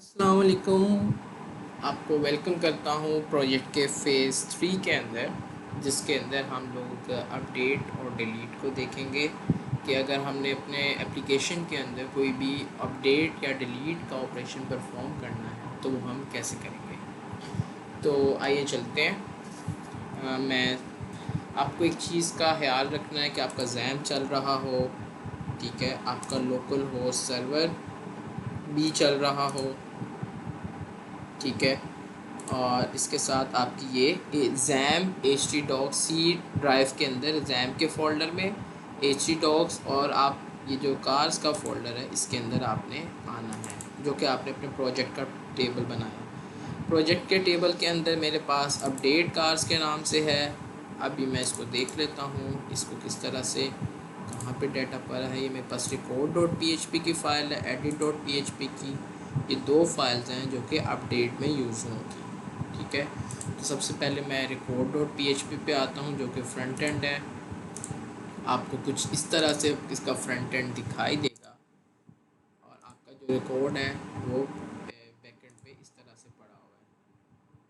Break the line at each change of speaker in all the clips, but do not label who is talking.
अस्सलाम वालेकुम। आपको वेलकम करता हूँ प्रोजेक्ट के फ़ेज़ 3 के अंदर, जिसके अंदर हम लोग अपडेट और डिलीट को देखेंगे कि अगर हमने अपने एप्लीकेशन के अंदर कोई भी अपडेट या डिलीट का ऑपरेशन परफॉर्म करना है तो वो हम कैसे करेंगे। तो आइए चलते हैं। मैं आपको एक चीज़ का ख्याल रखना है कि आपका जैम चल रहा हो, ठीक है, आपका लोकल हो सर्वर भी चल रहा हो, ठीक है, और इसके साथ आपकी ये XAMPP h t docs C drive के अंदर जैम के फ़ोल्डर में एच टी डॉक्स, और आप ये जो कार्स का फ़ोल्डर है इसके अंदर आपने आना है, जो कि आपने अपने प्रोजेक्ट का टेबल बनाया है। प्रोजेक्ट के टेबल के अंदर मेरे पास अपडेट कार्स के नाम से है। अभी मैं इसको देख लेता हूँ, इसको किस तरह से कहाँ पे डाटा पड़ा है। ये मेरे पास record dot P H P की फ़ाइल है, edit dot P H P की। ये दो फाइल्स हैं जो कि अपडेट में यूज़ होंगी, ठीक है। तो सबसे पहले मैं record dot P H P पे आता हूँ, जो कि फ्रंट एंड है। आपको कुछ इस तरह से इसका फ्रंट एंड दिखाई देगा, और आपका जो रिकॉर्ड है वो बैक एंड पे इस तरह से पड़ा हुआ है।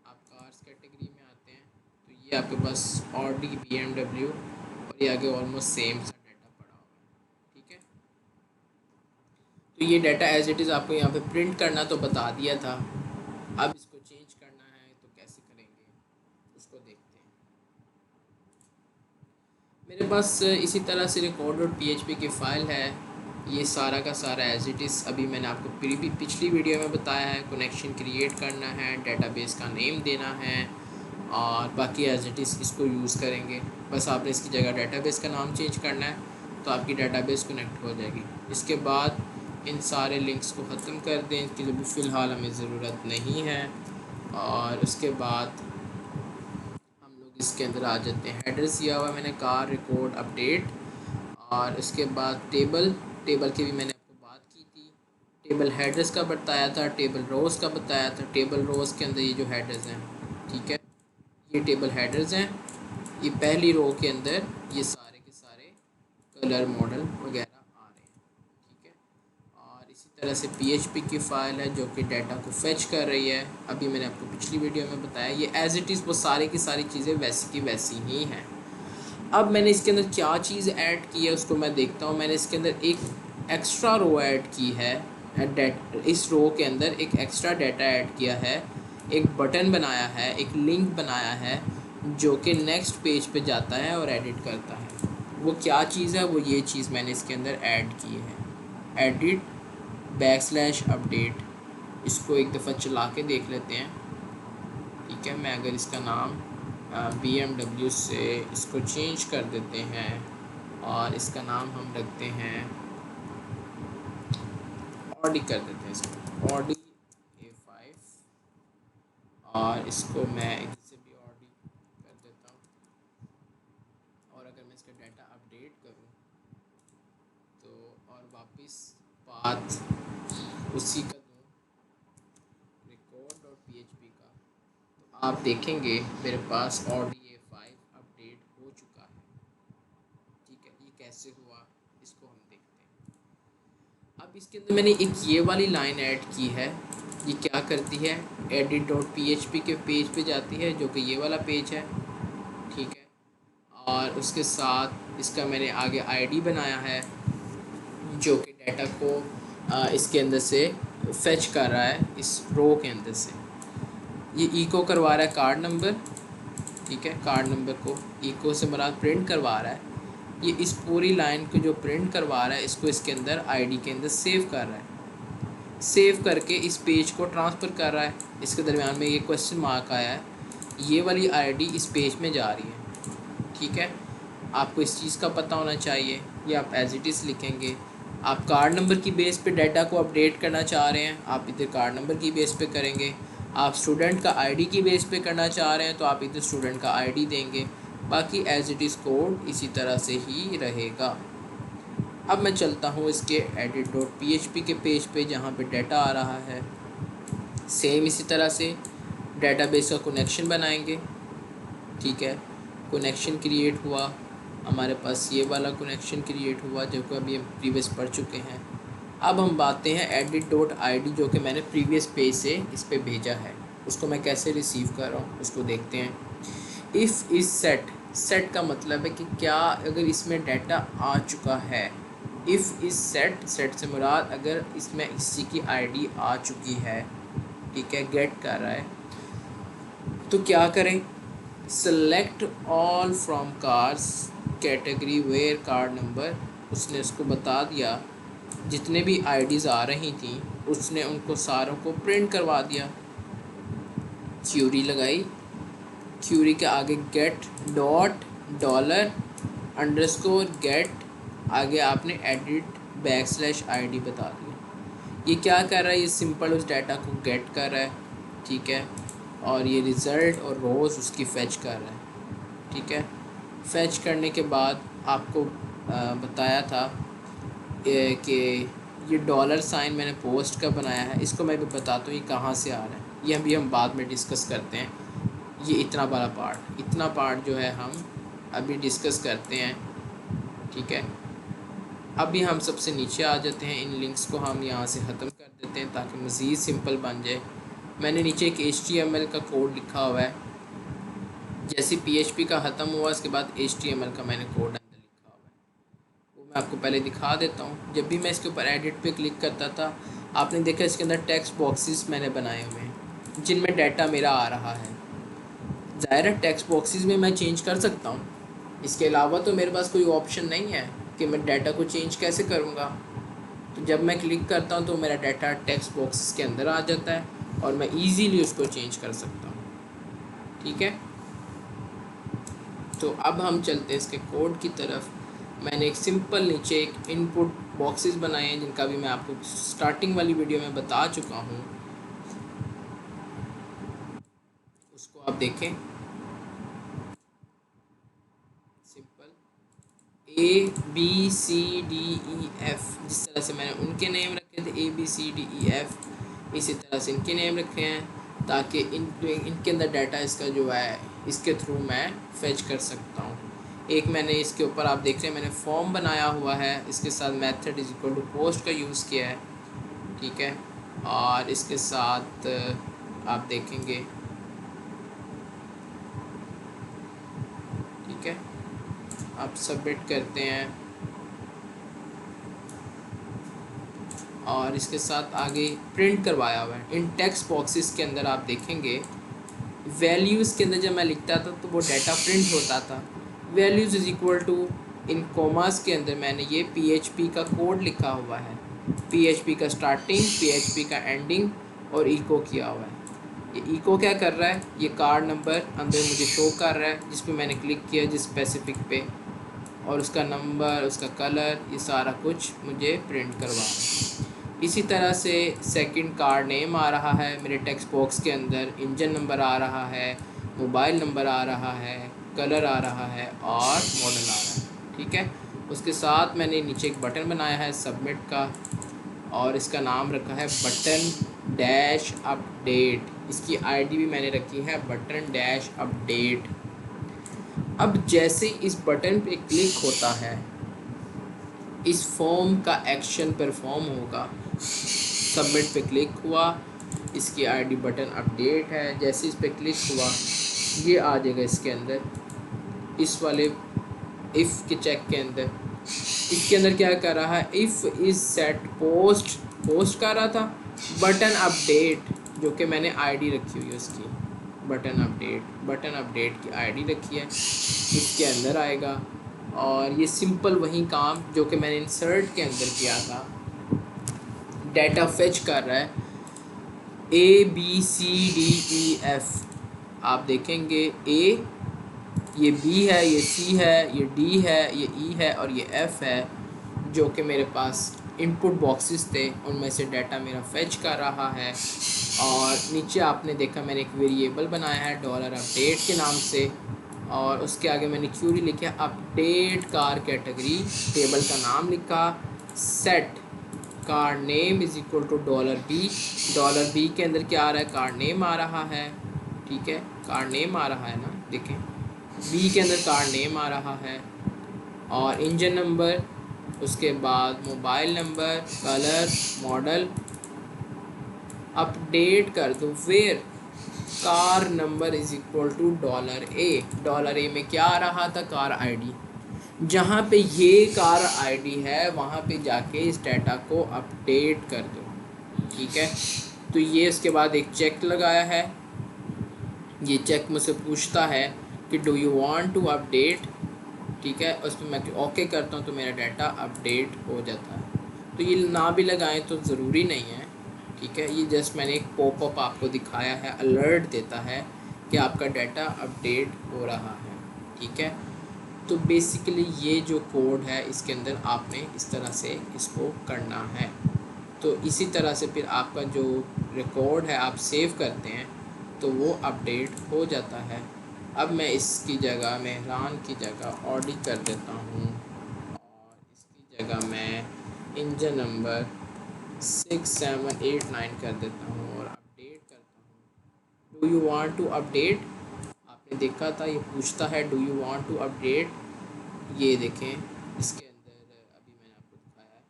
आप कार्स कैटेगरी में आते हैं तो ये आपके पास ऑडी बी एम डब्ल्यू, और ये आगे ऑलमोस्ट सेम सा डाटा पड़ा हुआ है, ठीक है। तो ये डाटा एज इट इज़ आपको यहाँ पे प्रिंट करना तो बता दिया था। अब इसको चेंज करना है तो कैसे करेंगे उसको देखते हैं। मेरे पास इसी तरह से record dot P H P की फ़ाइल है। ये सारा का सारा एज इट इज़ अभी मैंने आपको पिछली वीडियो में बताया है। कनेक्शन क्रिएट करना है, डेटाबेस का नेम देना है, और बाकी एज इट इज़ इसको यूज़ करेंगे। बस आपने इसकी जगह डेटाबेस का नाम चेंज करना है तो आपकी डेटाबेस कनेक्ट हो जाएगी। इसके बाद इन सारे लिंक्स को ख़त्म कर दें, इनकी अभी फ़िलहाल हमें ज़रूरत नहीं है। और उसके बाद हम लोग इसके अंदर आ जाते हैं। हेडर्स दिया हुआ है मैंने कार रिकॉर्ड अपडेट, और उसके बाद टेबल की भी मैंने आपको बात की थी। टेबल हेडर्स का बताया था, टेबल रोज़ का बताया था। टेबल रोज़ के अंदर ये जो हेडर्स हैं, ठीक है, ये टेबल हेडर्स हैं। ये पहली रो के अंदर ये सारे के सारे कलर मॉडल वगैरह आ रहे हैं, ठीक है। और इसी तरह से पीएचपी की फ़ाइल है जो कि डाटा को फेच कर रही है। अभी मैंने आपको पिछली वीडियो में बताया, ये एज इट इज़ वो सारी की सारी चीज़ें वैसी की वैसी ही हैं। अब मैंने इसके अंदर क्या चीज़ ऐड की है उसको मैं देखता हूँ। मैंने इसके अंदर एक एक्स्ट्रा रो ऐड की है। इस रो के अंदर एक एक्स्ट्रा डाटा ऐड किया है, एक बटन बनाया है, एक लिंक बनाया है, जो कि नेक्स्ट पेज पे जाता है और एडिट करता है। वो क्या चीज़ है, वो ये चीज़ मैंने इसके अंदर ऐड की है, एडिट बैकस्लैश अपडेट। इसको एक दफ़ा चला के देख लेते हैं, ठीक है। मैं अगर इसका नाम बी एम डब्ल्यू से इसको चेंज कर देते हैं, और इसका नाम हम रखते हैं ऑडी कर देते हैं, इसको ऑडी A5, और इसको मैं इधर से भी ऑडी कर देता हूँ। और अगर मैं इसका डाटा अपडेट करूँ तो, और वापस पाथ उसी का दूँ record dot P H P का, तो आप देखेंगे मेरे पास ऑडी A5 अपडेट हो चुका है, ठीक है। ये कैसे हुआ इसको हम देखते हैं। अब इसके अंदर मैंने एक ये वाली लाइन ऐड की है। ये क्या करती है, edit dot P H P के पेज पे जाती है, जो कि ये वाला पेज है, ठीक है। और उसके साथ इसका मैंने आगे आईडी बनाया है, जो कि डाटा को इसके अंदर से फेच कर रहा है, इस रो के अंदर से। ये इको करवा रहा है कार्ड नंबर, ठीक है। कार्ड नंबर को इको से मुराद प्रिंट करवा रहा है। ये इस पूरी लाइन को जो प्रिंट करवा रहा है, इसको इसके अंदर आईडी के अंदर सेव कर रहा है। सेव करके इस पेज को ट्रांसफ़र कर रहा है। इसके दरमियान में ये क्वेश्चन मार्क आया है, ये वाली आईडी इस पेज में जा रही है, ठीक है। आपको इस चीज़ का पता होना चाहिए। ये आप एज इट इज़ लिखेंगे। आप कार्ड नंबर की बेस पे डाटा को अपडेट करना चाह रहे हैं, आप इधर कार्ड नंबर की बेस पे करेंगे। आप स्टूडेंट का आईडी की बेस पे करना चाह रहे हैं तो आप इधर स्टूडेंट का आईडी देंगे। बाकी एज इट इज़ कोड इसी तरह से ही रहेगा। अब मैं चलता हूँ इसके edit dot P H P के पेज पे, जहाँ पे डाटा आ रहा है। सेम इसी तरह से डेटाबेस का कनेक्शन बनाएंगे, ठीक है। कनेक्शन क्रिएट हुआ, हमारे पास ये वाला कनेक्शन क्रिएट हुआ जो कि अभी हम प्रीवियस पढ़ चुके हैं। अब हम बातें हैं एडिट डॉट आई डी, जो कि मैंने प्रीवियस पेज से इस पर भेजा है, उसको मैं कैसे रिसीव कर रहा हूँ उसको देखते हैं। इफ़ इज़ सेट, सेट का मतलब है कि क्या अगर इसमें डाटा आ चुका है। इफ़ इज़ सेट, सेट से मुराद अगर इसमें इसी की आईडी आ चुकी है, ठीक है, गेट कर रहा है, तो क्या करें, select all from cars category where card number, उसने उसको बता दिया जितने भी आईडीज़ आ रही थी उसने उनको सारों को प्रिंट करवा दिया। क्यूरी लगाई, क्यूरी के आगे get dot dollar underscore get, आगे आपने edit back slash I D बता दिया। ये क्या कर रहा है, ये सिंपल उस डाटा को गेट कर रहा है, ठीक है, और ये रिज़ल्ट और रोज़ उसकी फ़ेच कर रहा है, ठीक है। फ़ेच करने के बाद आपको बताया था कि ये डॉलर साइन मैंने पोस्ट का बनाया है, इसको मैं भी बताता हूँ ये कहाँ से आ रहा है, ये अभी हम बाद में डिस्कस करते हैं। ये इतना बड़ा पार्ट, इतना पार्ट जो है हम अभी डिस्कस करते हैं, ठीक है। अभी हम सबसे नीचे आ जाते हैं, इन लिंक्स को हम यहाँ से ख़त्म कर देते हैं ताकि मज़ीद सिंपल बन जाए। मैंने नीचे एक HTML का कोड लिखा हुआ है, जैसे PHP का ख़त्म हुआ उसके बाद HTML का मैंने कोड अंदर लिखा हुआ है, वो मैं आपको पहले दिखा देता हूँ। जब भी मैं इसके ऊपर एडिट पे क्लिक करता था, आपने देखा इसके अंदर टेक्स्ट बॉक्सेस मैंने बनाए हुए हैं जिनमें डाटा मेरा आ रहा है। ज़ाहिर है टेक्स्ट बॉक्सेस में मैं चेंज कर सकता हूँ, इसके अलावा तो मेरे पास कोई ऑप्शन नहीं है कि मैं डाटा को चेंज कैसे करूँगा। तो जब मैं क्लिक करता हूँ तो मेरा डाटा टेक्स्ट बॉक्सेस के अंदर आ जाता है और मैं इजीली उसको चेंज कर सकता हूँ, ठीक है। तो अब हम चलते हैं इसके कोड की तरफ। मैंने एक सिंपल नीचे एक इनपुट बॉक्सेस बनाए हैं जिनका भी मैं आपको स्टार्टिंग वाली वीडियो में बता चुका हूँ, उसको आप देखें। सिंपल ABCDEF, जिस तरह से मैंने उनके नेम रखे थे ABCDEF, इसी तरह से इनके नेम रखे हैं ताकि इनके अंदर डाटा इसका जो है इसके थ्रू मैं फेच कर सकता हूँ। एक मैंने इसके ऊपर आप देख रहे हैं मैंने फॉर्म बनाया हुआ है, इसके साथ method is equal to post का यूज़ किया है, ठीक है। और इसके साथ आप देखेंगे, ठीक है, आप सबमिट करते हैं और इसके साथ आगे प्रिंट करवाया हुआ है। इन टेक्स्ट बॉक्सेस के अंदर आप देखेंगे वैल्यूज़ के अंदर जब मैं लिखता था तो वो डाटा प्रिंट होता था। वैल्यूज़ इज इक्वल टू, इन कॉमास के अंदर मैंने ये PHP का कोड लिखा हुआ है, PHP का स्टार्टिंग, PHP का एंडिंग और इको किया हुआ है। ये इको क्या कर रहा है, ये कार्ड नंबर अंदर मुझे शो कर रहा है जिस पे मैंने क्लिक किया जिस स्पेसिफिक पे, और उसका नंबर, उसका कलर, ये सारा कुछ मुझे प्रिंट करवा रहा है। इसी तरह से सेकंड कार्ड नेम आ रहा है मेरे टेक्स्ट बॉक्स के अंदर, इंजन नंबर आ रहा है, मोबाइल नंबर आ रहा है, कलर आ रहा है और मॉडल आ रहा है, ठीक है। उसके साथ मैंने नीचे एक बटन बनाया है सबमिट का और इसका नाम रखा है बटन डैश अपडेट, इसकी आईडी भी मैंने रखी है बटन डैश अपडेट। अब जैसे इस बटन पे क्लिक होता है इस फॉर्म का एक्शन परफॉर्म होगा। सबमिट पे क्लिक हुआ, इसकी आईडी बटन अपडेट है, जैसे इस पे क्लिक हुआ ये आ जाएगा इसके अंदर, इस वाले इफ़ के चेक के अंदर। इसके अंदर क्या कर रहा है, if is set post, post कर रहा था, बटन अपडेट जो कि मैंने आईडी रखी हुई है उसकी, बटन अपडेट, बटन अपडेट की आईडी रखी है, इसके अंदर आएगा। और ये सिंपल वही काम जो कि मैंने इंसर्ट के अंदर किया था, डाटा फेच कर रहा है ABCDEF। आप देखेंगे A, ये B है, ये C है, ये D है, ये E है और ये F है, जो कि मेरे पास इनपुट बॉक्सेस थे उनमें से डाटा मेरा फेच कर रहा है। और नीचे आपने देखा मैंने एक वेरिएबल बनाया है डॉलर अपडेट के नाम से, और उसके आगे मैंने क्यूरी लिखा अपडेट कार कैटेगरी, टेबल का नाम लिखा, set car name is equal to $B, $B के अंदर क्या आ रहा है, कार नेम आ रहा है, ठीक है, कार नेम आ रहा है ना, देखें B के अंदर कार नेम आ रहा है, और इंजन नंबर उसके बाद mobile number, colour, model update कर दो where car number is equal to $A में क्या आ रहा था, कार आईडी। जहाँ पे ये कार आईडी है वहाँ पे जाके इस डाटा को अपडेट कर दो। ठीक है, तो ये उसके बाद एक चेक लगाया है। ये चेक मुझसे पूछता है कि do you want to update. ठीक है, उस पर मैं ओके करता हूँ तो मेरा डाटा अपडेट हो जाता है। तो ये ना भी लगाएं तो ज़रूरी नहीं है। ठीक है, ये जस्ट मैंने एक पॉपअप आपको दिखाया है, अलर्ट देता है कि आपका डाटा अपडेट हो रहा है। ठीक है, तो बेसिकली ये जो कोड है इसके अंदर आपने इस तरह से इसको करना है। तो इसी तरह से फिर आपका जो रिकॉर्ड है आप सेव करते हैं तो वो अपडेट हो जाता है। अब मैं इसकी जगह मेहरान की जगह ऑडी कर देता हूँ और इसकी जगह मैं इंजन नंबर 6789 कर देता हूँ और अपडेट करता हूँ। Do you want to update, आपने देखा था ये पूछता है do you want to update. ये देखें इसके अंदर अभी मैंने आपको दिखाया है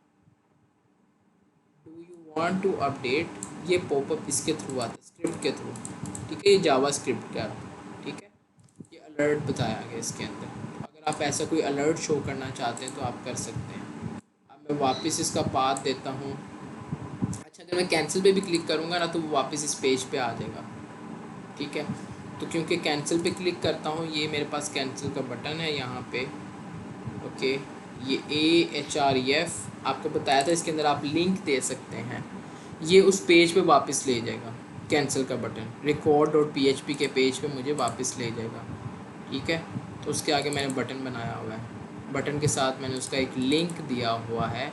do you want to update, ये पॉपअप इसके थ्रू आता है, स्क्रिप्ट के थ्रू। ठीक है, ये जावा स्क्रिप्ट का। ठीक है, ये अलर्ट बताया गया इसके अंदर। अगर आप ऐसा कोई अलर्ट शो करना चाहते हैं तो आप कर सकते हैं। अब मैं वापस इसका पाथ देता हूँ। अच्छा, अगर मैं कैंसिल पे भी क्लिक करूँगा ना तो वो वापस इस पेज पे आ जाएगा। ठीक है, तो क्योंकि कैंसिल पे क्लिक करता हूँ, ये मेरे पास कैंसिल का बटन है यहाँ पे। ओके, ये AHREF आपको बताया था, इसके अंदर आप लिंक दे सकते हैं। ये उस पेज पे वापस ले जाएगा, कैंसिल का बटन record.php के पेज पे मुझे वापस ले जाएगा। ठीक है, तो उसके आगे मैंने बटन बनाया हुआ है, बटन के साथ मैंने उसका एक लिंक दिया हुआ है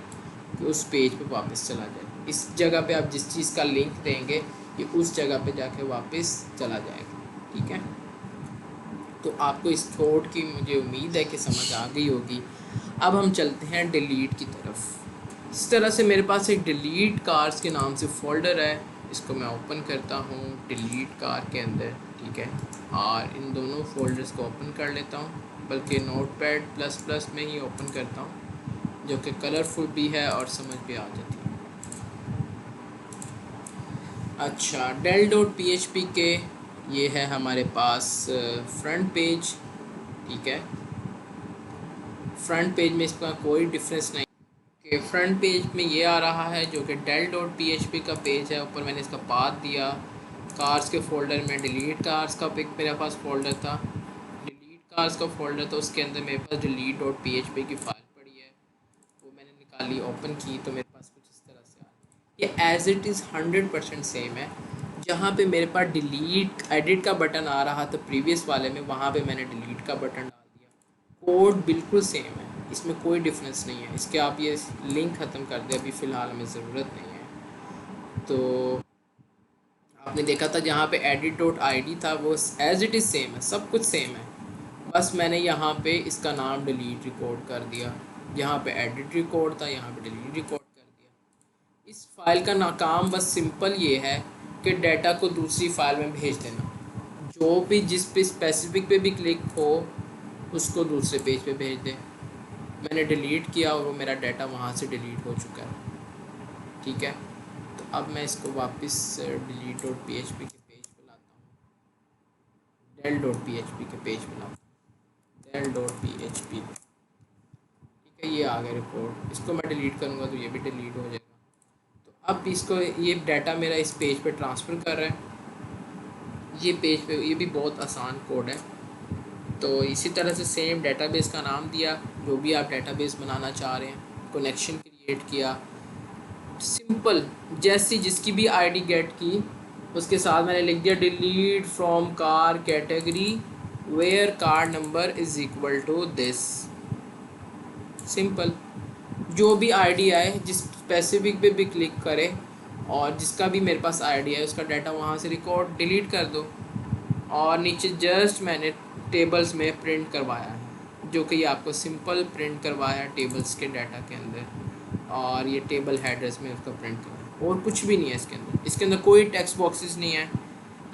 कि उस पेज पे वापस चला जाए। इस जगह पे आप जिस चीज़ का लिंक देंगे ये उस जगह पे जाके वापस चला जाएगा। ठीक है, तो आपको इस कोड की मुझे उम्मीद है कि समझ आ गई होगी। अब हम चलते हैं डिलीट की तरफ। इस तरह से मेरे पास एक डिलीट कार्स के नाम से फ़ोल्डर है, इसको मैं ओपन करता हूँ डिलीट कार के अंदर। ठीक है, और इन दोनों फोल्डर्स को ओपन कर लेता हूँ, बल्कि नोटपैड++ में ही ओपन करता हूँ, जो कि कलरफुल भी है और समझ भी आ जाती है। अच्छा, del.php के ये है हमारे पास फ्रंट पेज। ठीक है, फ्रंट पेज में इसका कोई डिफरेंस नहीं कि फ्रंट पेज में ये आ रहा है जो कि del.php का पेज है। ऊपर मैंने इसका पाथ दिया, कार्स के फोल्डर में डिलीट कार्स का पिक मेरे पास फोल्डर था, डिलीट कार्स का फोल्डर था, उसके अंदर मेरे पास delete.php की फ़ाइल पड़ी है, वो मैंने निकाली, ओपन की तो मेरे पास कुछ इस तरह से आया। ये एज इट इज़ 100% सेम है। जहाँ पे मेरे पास डिलीट एडिट का बटन आ रहा था प्रीवियस वाले में, वहाँ पे मैंने डिलीट का बटन डाल दिया। कोड बिल्कुल सेम है, इसमें कोई डिफरेंस नहीं है। इसके आप ये लिंक ख़त्म कर दे, अभी फ़िलहाल हमें ज़रूरत नहीं है। तो आपने देखा था जहाँ पे edit.id था वो एज इट इज़ सेम है, सब कुछ सेम है। बस मैंने यहाँ पे इसका नाम डिलीट रिकॉर्ड कर दिया, यहाँ पे एडिट रिकॉर्ड था, यहाँ पे डिलीट रिकॉर्ड कर दिया। इस फाइल का नाकाम बस सिंपल ये है कि डाटा को दूसरी फाइल में भेज देना। जो भी जिस पे स्पेसिफिक पे भी क्लिक हो उसको दूसरे पेज पे भेज दे। मैंने डिलीट किया और वो मेरा डाटा वहाँ से डिलीट हो चुका है। ठीक है, तो अब मैं इसको वापस delete.php के पेज पे लाता हूँ, del.php के पेज पे लाता हूँ, del.php। ठीक है, ये आ गया रिपोर्ट। इसको मैं डिलीट करूँगा तो ये भी डिलीट हो जाएगा। तो अब इसको ये डाटा मेरा इस पेज पे ट्रांसफ़र कर रहा है, ये पेज पे, ये भी बहुत आसान कोड है। तो इसी तरह से सेम डेटाबेस का नाम दिया, जो भी आप डेटाबेस बनाना चाह रहे हैं, कनेक्शन क्रिएट किया, सिंपल जैसी जिसकी भी आईडी गेट की, उसके साथ मैंने लिख दिया delete from car category where car number is equal to this. Simple, जो भी आईडी आए, जिस स्पेसिफिक पे भी क्लिक करें और जिसका भी मेरे पास आईडी है उसका डाटा वहाँ से रिकॉर्ड डिलीट कर दो। और नीचे जस्ट मैंने टेबल्स में प्रिंट करवाया है, जो कि ये आपको सिंपल प्रिंट करवाया है टेबल्स के डाटा के अंदर, और ये टेबल हेडर्स में उसका प्रिंट करवाया, और कुछ भी नहीं है इसके अंदर। इसके अंदर कोई टेक्स्ट बॉक्सेस नहीं है,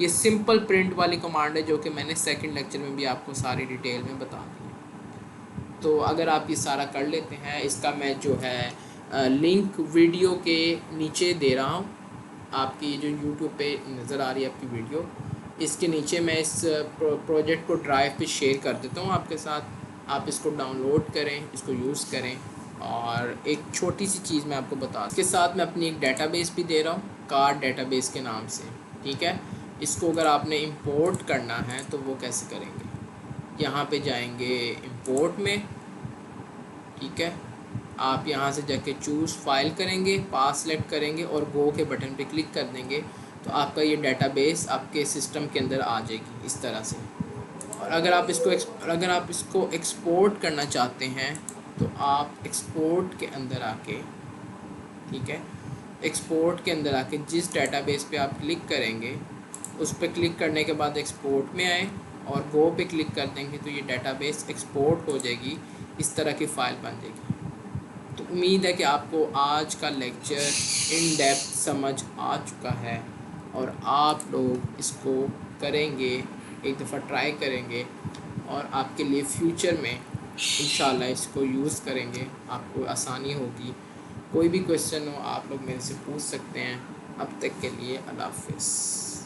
ये सिंपल प्रिंट वाली कमांड है जो कि मैंने सेकंड लेक्चर में भी आपको सारी डिटेल में बता दी है। तो अगर आप ये सारा कर लेते हैं, इसका मैं जो है लिंक वीडियो के नीचे दे रहा हूँ। आपकी जो यूट्यूब पे नज़र आ रही है आपकी वीडियो, इसके नीचे मैं इस प्रोजेक्ट को ड्राइव पे शेयर कर देता हूँ आपके साथ। आप इसको डाउनलोड करें, इसको यूज़ करें। और एक छोटी सी चीज़ मैं आपको बता, इसके साथ मैं अपनी एक डेटाबेस भी दे रहा हूँ, कार्ड डेटाबेस के नाम से, ठीक है। इसको अगर आपने इंपोर्ट करना है तो वो कैसे करेंगे, यहाँ पे जाएंगे इंपोर्ट में, ठीक है। आप यहाँ से जाके चूज़ फाइल करेंगे, पास सेलेक्ट करेंगे और गो के बटन पे क्लिक कर देंगे, तो आपका ये डेटाबेस आपके सिस्टम के अंदर आ जाएगी इस तरह से। और अगर आप इसको एक्सपोर्ट करना चाहते हैं तो आप एक्सपोर्ट के अंदर आके, ठीक है, एक्सपोर्ट के अंदर आके जिस डेटाबेस पे आप क्लिक करेंगे उस पर क्लिक करने के बाद एक्सपोर्ट में आए और गो पे क्लिक कर देंगे तो ये डेटाबेस एक्सपोर्ट हो जाएगी, इस तरह की फ़ाइल बन जाएगी। तो उम्मीद है कि आपको आज का लेक्चर इन डेप्थ समझ आ चुका है और आप लोग इसको करेंगे, एक दफ़ा ट्राई करेंगे और आपके लिए फ्यूचर में इंशाल्लाह इसको यूज़ करेंगे, आपको आसानी होगी। कोई भी क्वेश्चन हो आप लोग मेरे से पूछ सकते हैं। अब तक के लिए अल्लाह हाफ़िज़।